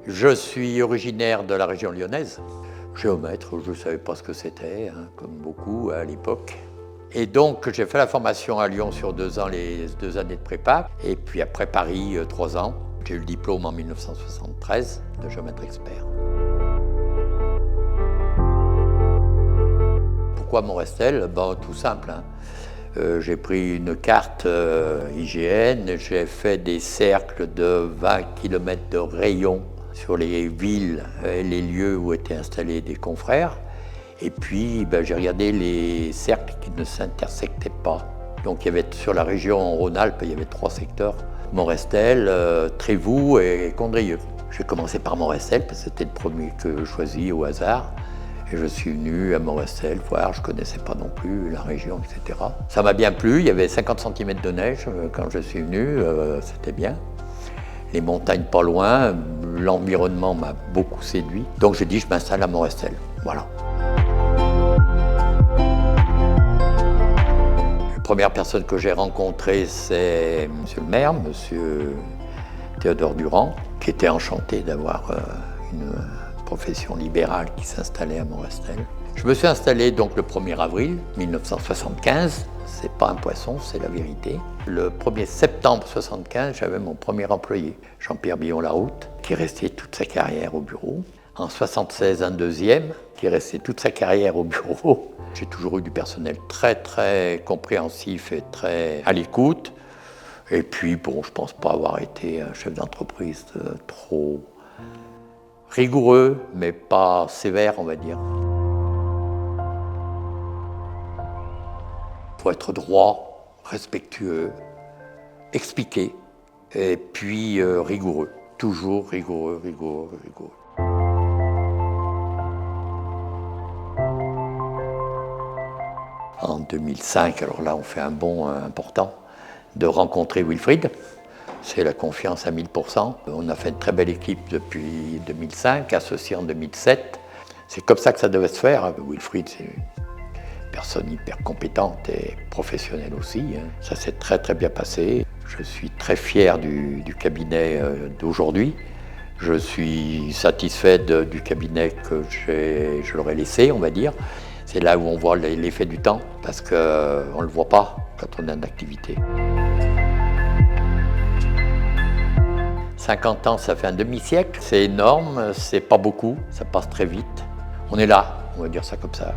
Je suis originaire de la région lyonnaise. Géomètre, je ne savais pas ce que c'était, comme beaucoup à l'époque. Et donc j'ai fait la formation à Lyon sur 2 ans, les 2 années de prépa. Et puis après Paris, 3 ans. J'ai eu le diplôme en 1973 de géomètre expert. Pourquoi Morestel? Tout simple. J'ai pris une carte IGN, j'ai fait des cercles de 20 km de rayon sur les villes et les lieux où étaient installés des confrères. Et puis j'ai regardé les cercles qui ne s'intersectaient pas. Donc il y avait sur la région Rhône-Alpes, il y avait 3 secteurs, Morestel, Trévoux et Condrieu. J'ai commencé par Morestel parce que c'était le premier que je choisis au hasard. Et je suis venu à Morestel voir, je ne connaissais pas non plus la région, etc. Ça m'a bien plu, il y avait 50 cm de neige quand je suis venu, c'était bien. Les montagnes pas loin, l'environnement m'a beaucoup séduit. Donc j'ai dit je m'installe à Morestel, voilà. La première personne que j'ai rencontrée, c'est monsieur le maire, monsieur Théodore Durand, qui était enchanté d'avoir une profession libérale qui s'installait à Morestel. Je me suis installé donc le 1er avril 1975. C'est pas un poisson, c'est la vérité. Le 1er septembre 1975, j'avais mon premier employé, Jean-Pierre Billon-Laroute, qui est resté toute sa carrière au bureau. En 1976, un deuxième, qui est resté toute sa carrière au bureau. J'ai toujours eu du personnel très très compréhensif et très à l'écoute. Et puis je pense pas avoir été un chef d'entreprise trop rigoureux, mais pas sévère, on va dire. Il faut être droit, respectueux, expliquer, et puis rigoureux. Toujours rigoureux. En 2005, alors là on fait un bond important, de rencontrer Wilfried. C'est la confiance à 1000%. On a fait une très belle équipe depuis 2005, associé en 2007. C'est comme ça que ça devait se faire. Wilfried, c'est une personne hyper compétente et professionnelle aussi. Ça s'est très très bien passé. Je suis très fier du cabinet d'aujourd'hui. Je suis satisfait du cabinet que je leur ai laissé, on va dire. C'est là où on voit l'effet du temps, parce qu'on ne le voit pas quand on est en activité. 50 ans, ça fait un demi-siècle, c'est énorme, c'est pas beaucoup, ça passe très vite. On est là, on va dire ça comme ça.